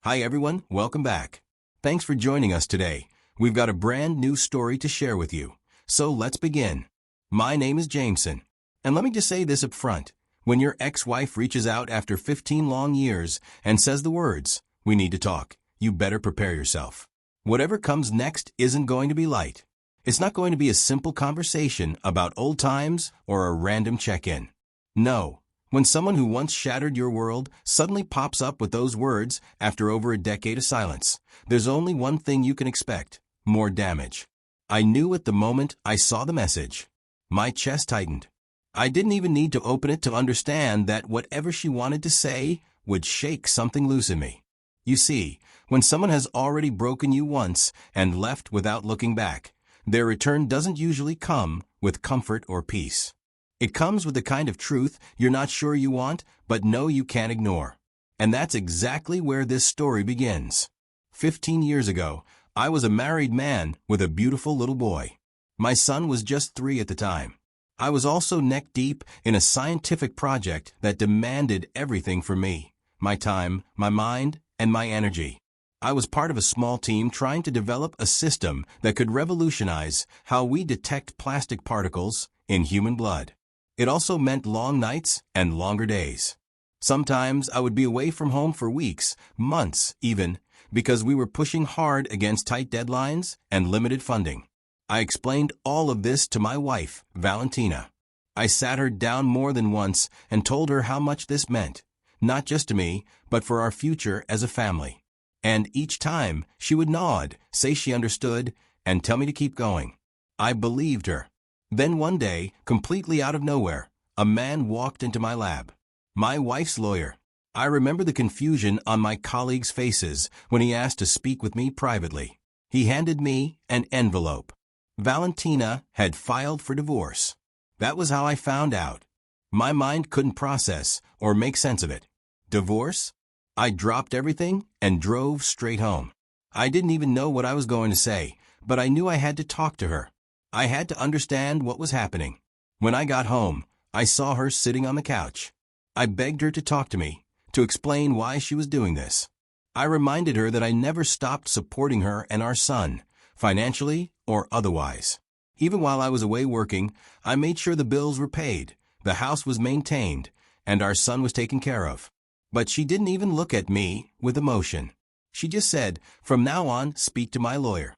Hi everyone, welcome back. Thanks for joining us today. We've got a brand new story to share with you. So let's begin. My name is Jameson. And let me just say this up front. When your ex-wife reaches out after 15 long years and says the words, "We need to talk," you better prepare yourself. Whatever comes next isn't going to be light. It's not going to be a simple conversation about old times or a random check-in. No. When someone who once shattered your world suddenly pops up with those words after over a decade of silence, there's only one thing you can expect: more damage. I knew at the moment I saw the message. My chest tightened. I didn't even need to open it to understand that whatever she wanted to say would shake something loose in me. You see, when someone has already broken you once and left without looking back, their return doesn't usually come with comfort or peace. It comes with the kind of truth you're not sure you want, but know you can't ignore. And that's exactly where this story begins. 15 years ago, I was a married man with a beautiful little boy. My son was just 3 at the time. I was also neck-deep in a scientific project that demanded everything from me: my time, my mind, and my energy. I was part of a small team trying to develop a system that could revolutionize how we detect plastic particles in human blood. It also meant long nights and longer days. Sometimes I would be away from home for weeks, months even, because we were pushing hard against tight deadlines and limited funding. I explained all of this to my wife, Valentina. I sat her down more than once and told her how much this meant, not just to me, but for our future as a family. And each time, she would nod, say she understood, and tell me to keep going. I believed her. Then one day, completely out of nowhere, a man walked into my lab. My wife's lawyer. I remember the confusion on my colleagues' faces when he asked to speak with me privately. He handed me an envelope. Valentina had filed for divorce. That was how I found out. My mind couldn't process or make sense of it. Divorce? I dropped everything and drove straight home. I didn't even know what I was going to say, but I knew I had to talk to her. I had to understand what was happening. When I got home, I saw her sitting on the couch. I begged her to talk to me, to explain why she was doing this. I reminded her that I never stopped supporting her and our son, financially or otherwise. Even while I was away working, I made sure the bills were paid, the house was maintained, and our son was taken care of. But she didn't even look at me with emotion. She just said, "From now on, speak to my lawyer."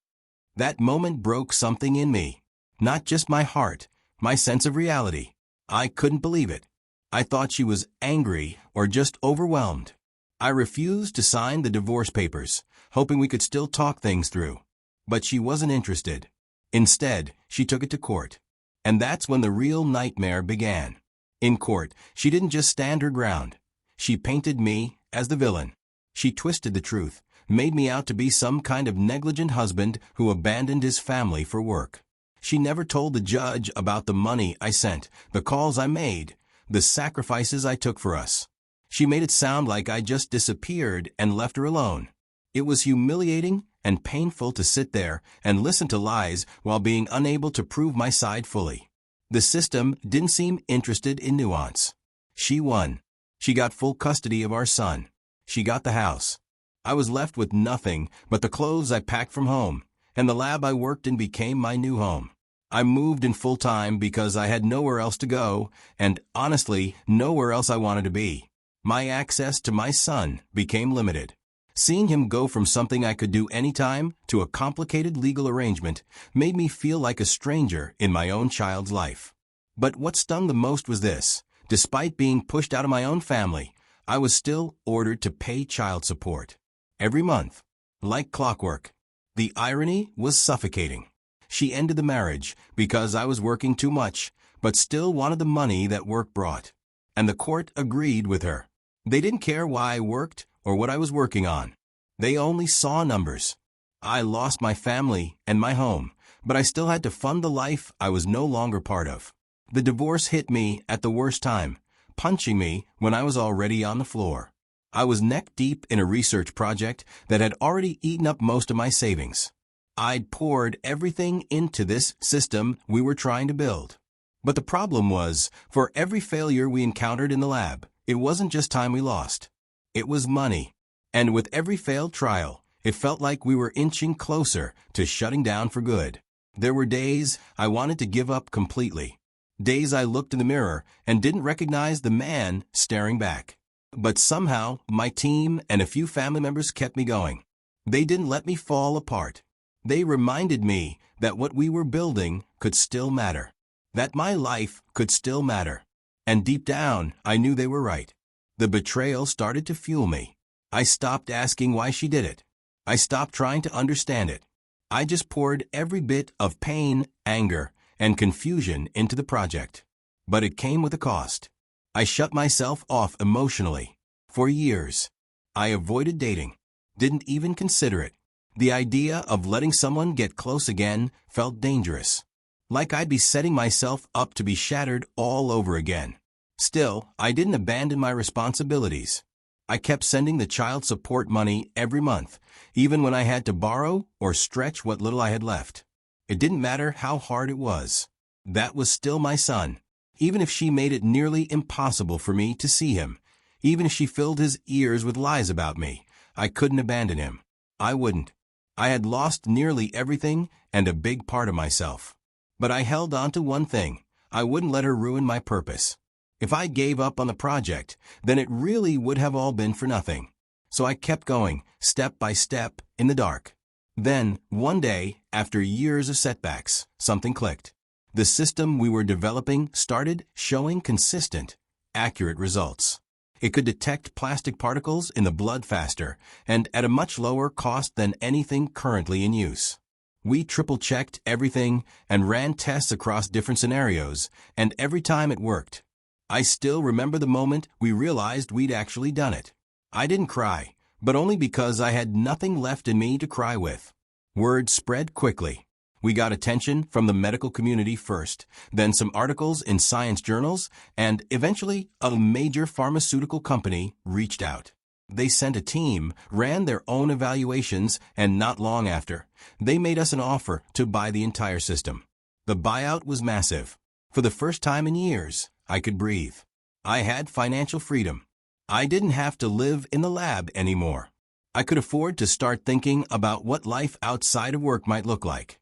That moment broke something in me. Not just my heart, my sense of reality. I couldn't believe it. I thought she was angry or just overwhelmed. I refused to sign the divorce papers, hoping we could still talk things through. But she wasn't interested. Instead, she took it to court. And that's when the real nightmare began. In court, she didn't just stand her ground. She painted me as the villain. She twisted the truth, made me out to be some kind of negligent husband who abandoned his family for work. She never told the judge about the money I sent, the calls I made, the sacrifices I took for us. She made it sound like I just disappeared and left her alone. It was humiliating and painful to sit there and listen to lies while being unable to prove my side fully. The system didn't seem interested in nuance. She won. She got full custody of our son. She got the house. I was left with nothing but the clothes I packed from home, and the lab I worked in became my new home. I moved in full-time because I had nowhere else to go, and honestly, nowhere else I wanted to be. My access to my son became limited. Seeing him go from something I could do anytime to a complicated legal arrangement made me feel like a stranger in my own child's life. But what stung the most was this: despite being pushed out of my own family, I was still ordered to pay child support. Every month. Like clockwork. The irony was suffocating. She ended the marriage because I was working too much, but still wanted the money that work brought. And the court agreed with her. They didn't care why I worked or what I was working on. They only saw numbers. I lost my family and my home, but I still had to fund the life I was no longer part of. The divorce hit me at the worst time, punching me when I was already on the floor. I was neck-deep in a research project that had already eaten up most of my savings. I'd poured everything into this system we were trying to build. But the problem was, for every failure we encountered in the lab, it wasn't just time we lost. It was money. And with every failed trial, it felt like we were inching closer to shutting down for good. There were days I wanted to give up completely. Days I looked in the mirror and didn't recognize the man staring back. But somehow, my team and a few family members kept me going. They didn't let me fall apart. They reminded me that what we were building could still matter. That my life could still matter. And deep down, I knew they were right. The betrayal started to fuel me. I stopped asking why she did it. I stopped trying to understand it. I just poured every bit of pain, anger, and confusion into the project. But it came with a cost. I shut myself off emotionally. For years, I avoided dating. Didn't even consider it. The idea of letting someone get close again felt dangerous. Like I'd be setting myself up to be shattered all over again. Still, I didn't abandon my responsibilities. I kept sending the child support money every month, even when I had to borrow or stretch what little I had left. It didn't matter how hard it was. That was still my son. Even if she made it nearly impossible for me to see him, even if she filled his ears with lies about me, I couldn't abandon him. I wouldn't. I had lost nearly everything and a big part of myself. But I held on to one thing. I wouldn't let her ruin my purpose. If I gave up on the project, then it really would have all been for nothing. So I kept going, step by step, in the dark. Then, one day, after years of setbacks, something clicked. The system we were developing started showing consistent, accurate results. It could detect plastic particles in the blood faster and at a much lower cost than anything currently in use. We triple-checked everything and ran tests across different scenarios, and every time it worked. I still remember the moment we realized we'd actually done it. I didn't cry, but only because I had nothing left in me to cry with. Word spread quickly. We got attention from the medical community first, then some articles in science journals, and eventually a major pharmaceutical company reached out. They sent a team, ran their own evaluations, and not long after, they made us an offer to buy the entire system. The buyout was massive. For the first time in years, I could breathe. I had financial freedom. I didn't have to live in the lab anymore. I could afford to start thinking about what life outside of work might look like.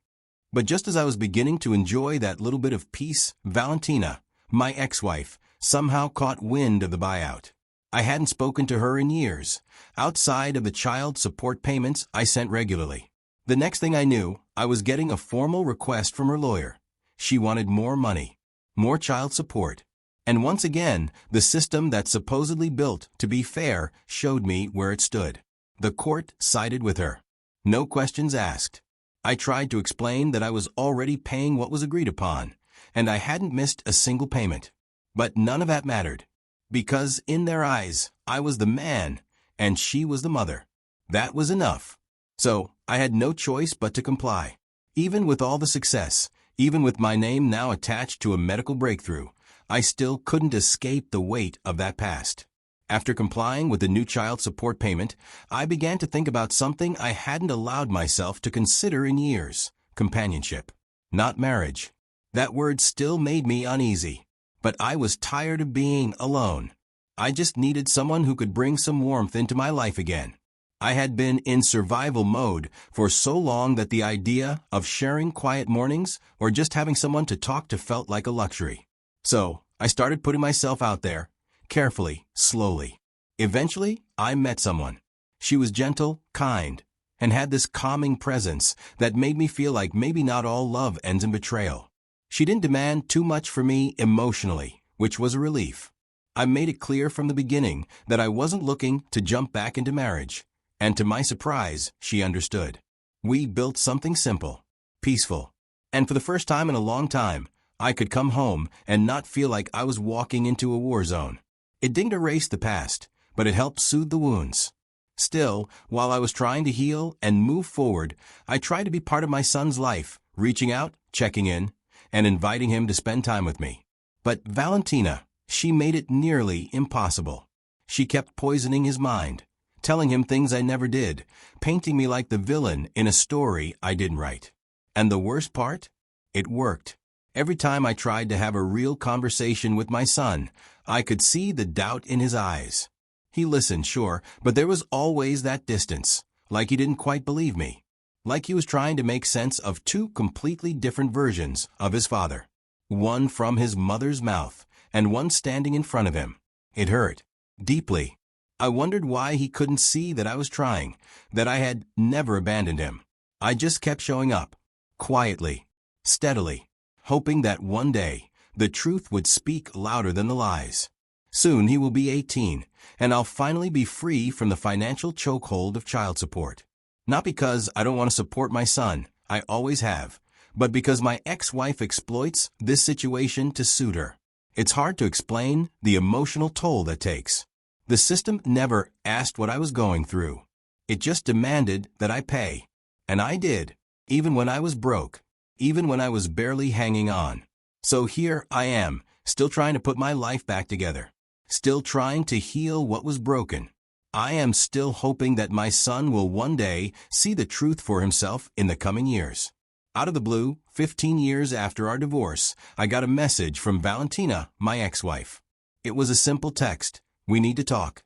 But just as I was beginning to enjoy that little bit of peace, Valentina, my ex-wife, somehow caught wind of the buyout. I hadn't spoken to her in years, outside of the child support payments I sent regularly. The next thing I knew, I was getting a formal request from her lawyer. She wanted more money, more child support. And once again, the system that's supposedly built to be fair showed me where it stood. The court sided with her. No questions asked. I tried to explain that I was already paying what was agreed upon, and I hadn't missed a single payment. But none of that mattered, because in their eyes, I was the man, and she was the mother. That was enough. So, I had no choice but to comply. Even with all the success, even with my name now attached to a medical breakthrough, I still couldn't escape the weight of that past. After complying with the new child support payment, I began to think about something I hadn't allowed myself to consider in years: companionship. Not marriage. That word still made me uneasy. But I was tired of being alone. I just needed someone who could bring some warmth into my life again. I had been in survival mode for so long that the idea of sharing quiet mornings or just having someone to talk to felt like a luxury. So, I started putting myself out there. Carefully, slowly. Eventually, I met someone. She was gentle, kind, and had this calming presence that made me feel like maybe not all love ends in betrayal. She didn't demand too much for me emotionally, which was a relief. I made it clear from the beginning that I wasn't looking to jump back into marriage, and to my surprise, she understood. We built something simple, peaceful, and for the first time in a long time, I could come home and not feel like I was walking into a war zone. It didn't erase the past, but it helped soothe the wounds. Still, while I was trying to heal and move forward, I tried to be part of my son's life, reaching out, checking in, and inviting him to spend time with me. But Valentina, she made it nearly impossible. She kept poisoning his mind, telling him things I never did, painting me like the villain in a story I didn't write. And the worst part? It worked. Every time I tried to have a real conversation with my son, I could see the doubt in his eyes. He listened, sure, but there was always that distance, like he didn't quite believe me. Like he was trying to make sense of two completely different versions of his father. One from his mother's mouth, and one standing in front of him. It hurt. Deeply. I wondered why he couldn't see that I was trying, that I had never abandoned him. I just kept showing up. Quietly. Steadily. Hoping that one day, the truth would speak louder than the lies. Soon he will be 18, and I'll finally be free from the financial chokehold of child support. Not because I don't want to support my son, I always have, but because my ex-wife exploits this situation to suit her. It's hard to explain the emotional toll that takes. The system never asked what I was going through. It just demanded that I pay. And I did, even when I was broke, even when I was barely hanging on. So here I am, still trying to put my life back together. Still trying to heal what was broken. I am still hoping that my son will one day see the truth for himself in the coming years. Out of the blue, 15 years after our divorce, I got a message from Valentina, my ex-wife. It was a simple text, "We need to talk."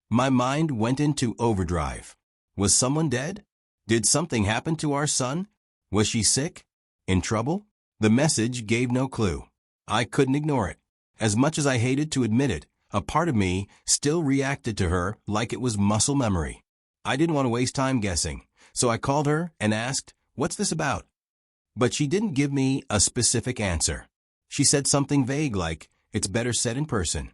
My mind went into overdrive. Was someone dead? Did something happen to our son? Was she sick? In trouble? The message gave no clue. I couldn't ignore it. As much as I hated to admit it, a part of me still reacted to her like it was muscle memory. I didn't want to waste time guessing, so I called her and asked, "What's this about?" But she didn't give me a specific answer. She said something vague like, "It's better said in person."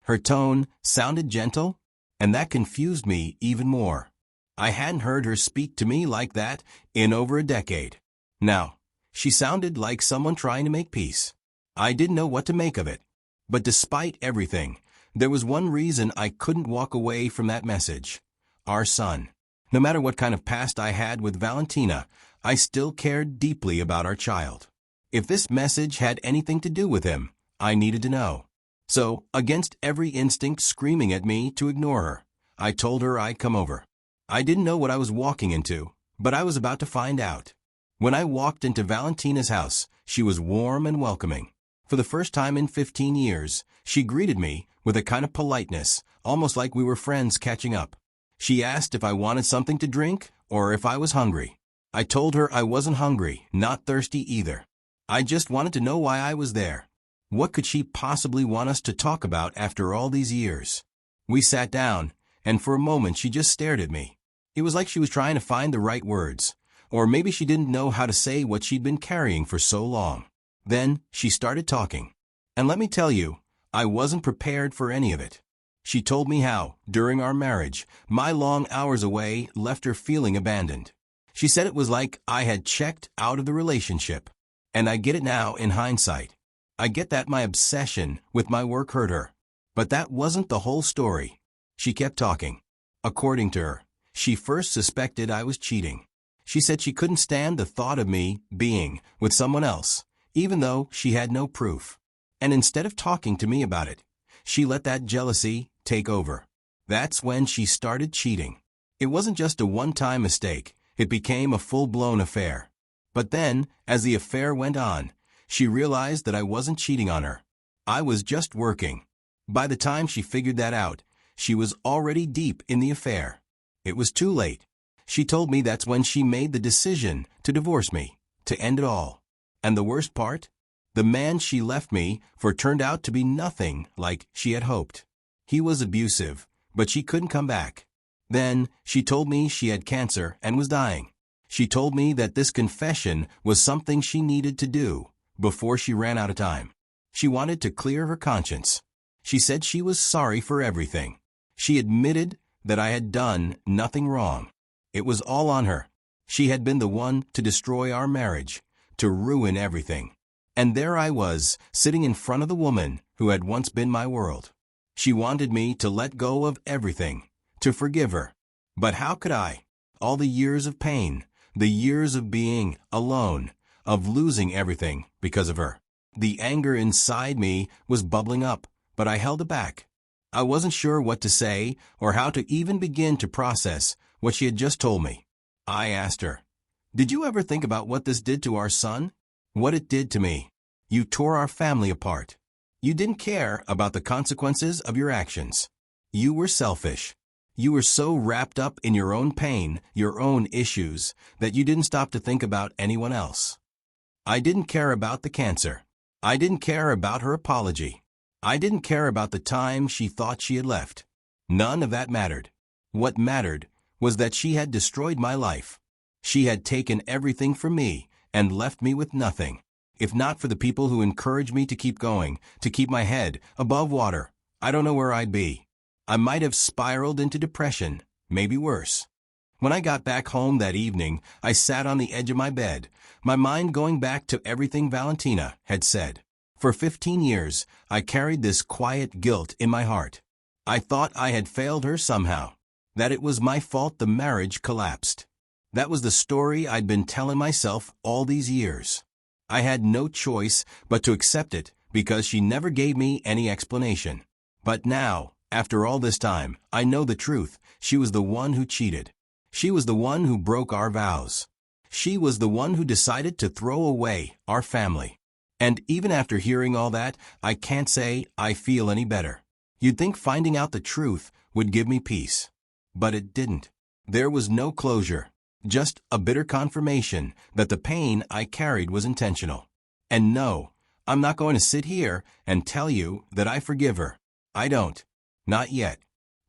Her tone sounded gentle, and that confused me even more. I hadn't heard her speak to me like that in over a decade. Now, she sounded like someone trying to make peace. I didn't know what to make of it. But despite everything, there was one reason I couldn't walk away from that message. Our son. No matter what kind of past I had with Valentina, I still cared deeply about our child. If this message had anything to do with him, I needed to know. So, against every instinct screaming at me to ignore her, I told her I'd come over. I didn't know what I was walking into, but I was about to find out. When I walked into Valentina's house, she was warm and welcoming. For the first time in 15 years, she greeted me with a kind of politeness, almost like we were friends catching up. She asked if I wanted something to drink or if I was hungry. I told her I wasn't hungry, not thirsty either. I just wanted to know why I was there. What could she possibly want us to talk about after all these years? We sat down, and for a moment she just stared at me. It was like she was trying to find the right words, or maybe she didn't know how to say what she'd been carrying for so long. Then she started talking. And let me tell you, I wasn't prepared for any of it. She told me how, during our marriage, my long hours away left her feeling abandoned. She said it was like I had checked out of the relationship. And I get it now in hindsight. I get that my obsession with my work hurt her. But that wasn't the whole story. She kept talking. According to her, she first suspected I was cheating. She said she couldn't stand the thought of me being with someone else, even though she had no proof. And instead of talking to me about it, she let that jealousy take over. That's when she started cheating. It wasn't just a one-time mistake. It became a full-blown affair. But then, as the affair went on, she realized that I wasn't cheating on her. I was just working. By the time she figured that out, she was already deep in the affair. It was too late. She told me that's when she made the decision to divorce me, to end it all. And the worst part? The man she left me for turned out to be nothing like she had hoped. He was abusive, but she couldn't come back. Then, she told me she had cancer and was dying. She told me that this confession was something she needed to do before she ran out of time. She wanted to clear her conscience. She said she was sorry for everything. She admitted that I had done nothing wrong. It was all on her. She had been the one to destroy our marriage, to ruin everything. And there I was, sitting in front of the woman who had once been my world. She wanted me to let go of everything, to forgive her. But how could I? All the years of pain, the years of being alone, of losing everything because of her. The anger inside me was bubbling up, but I held it back. I wasn't sure what to say or how to even begin to process what she had just told me. I asked her, "Did you ever think about what this did to our son? What it did to me? You tore our family apart. You didn't care about the consequences of your actions. You were selfish. You were so wrapped up in your own pain, your own issues, that you didn't stop to think about anyone else. I didn't care about the cancer. I didn't care about her apology. I didn't care about the time she thought she had left. None of that mattered. What mattered was that she had destroyed my life. She had taken everything from me and left me with nothing. If not for the people who encouraged me to keep going, to keep my head above water, I don't know where I'd be. I might have spiraled into depression, maybe worse. When I got back home that evening, I sat on the edge of my bed, my mind going back to everything Valentina had said. For 15 years, I carried this quiet guilt in my heart. I thought I had failed her somehow, that it was my fault the marriage collapsed. That was the story I'd been telling myself all these years. I had no choice but to accept it because she never gave me any explanation. But now, after all this time, I know the truth. She was the one who cheated. She was the one who broke our vows. She was the one who decided to throw away our family. And even after hearing all that, I can't say I feel any better. You'd think finding out the truth would give me peace. But it didn't. There was no closure, just a bitter confirmation that the pain I carried was intentional. And no, I'm not going to sit here and tell you that I forgive her. I don't. Not yet.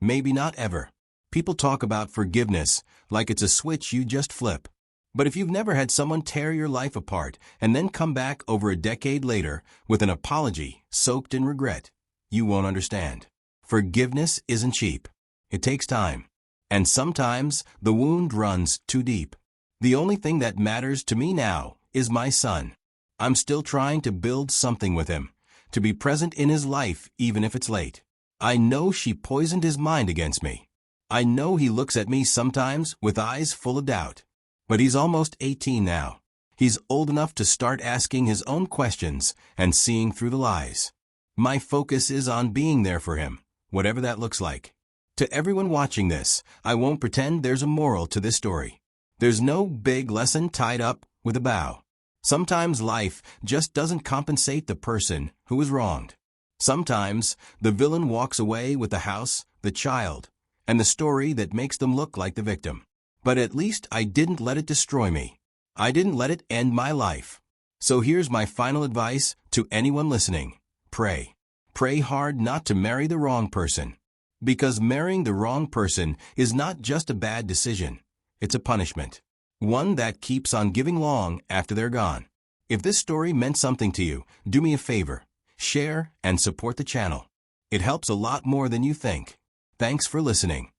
Maybe not ever. People talk about forgiveness like it's a switch you just flip. But if you've never had someone tear your life apart and then come back over a decade later with an apology soaked in regret, you won't understand. Forgiveness isn't cheap. It takes time. And sometimes the wound runs too deep. The only thing that matters to me now is my son. I'm still trying to build something with him, to be present in his life even if it's late. I know she poisoned his mind against me. I know he looks at me sometimes with eyes full of doubt. But he's almost 18 now. He's old enough to start asking his own questions and seeing through the lies. My focus is on being there for him, whatever that looks like. To everyone watching this, I won't pretend there's a moral to this story. There's no big lesson tied up with a bow. Sometimes life just doesn't compensate the person who was wronged. Sometimes the villain walks away with the house, the child, and the story that makes them look like the victim. But at least I didn't let it destroy me. I didn't let it end my life. So here's my final advice to anyone listening. Pray. Pray hard not to marry the wrong person. Because marrying the wrong person is not just a bad decision. It's a punishment. One that keeps on giving long after they're gone. If this story meant something to you, do me a favor. Share and support the channel. It helps a lot more than you think. Thanks for listening.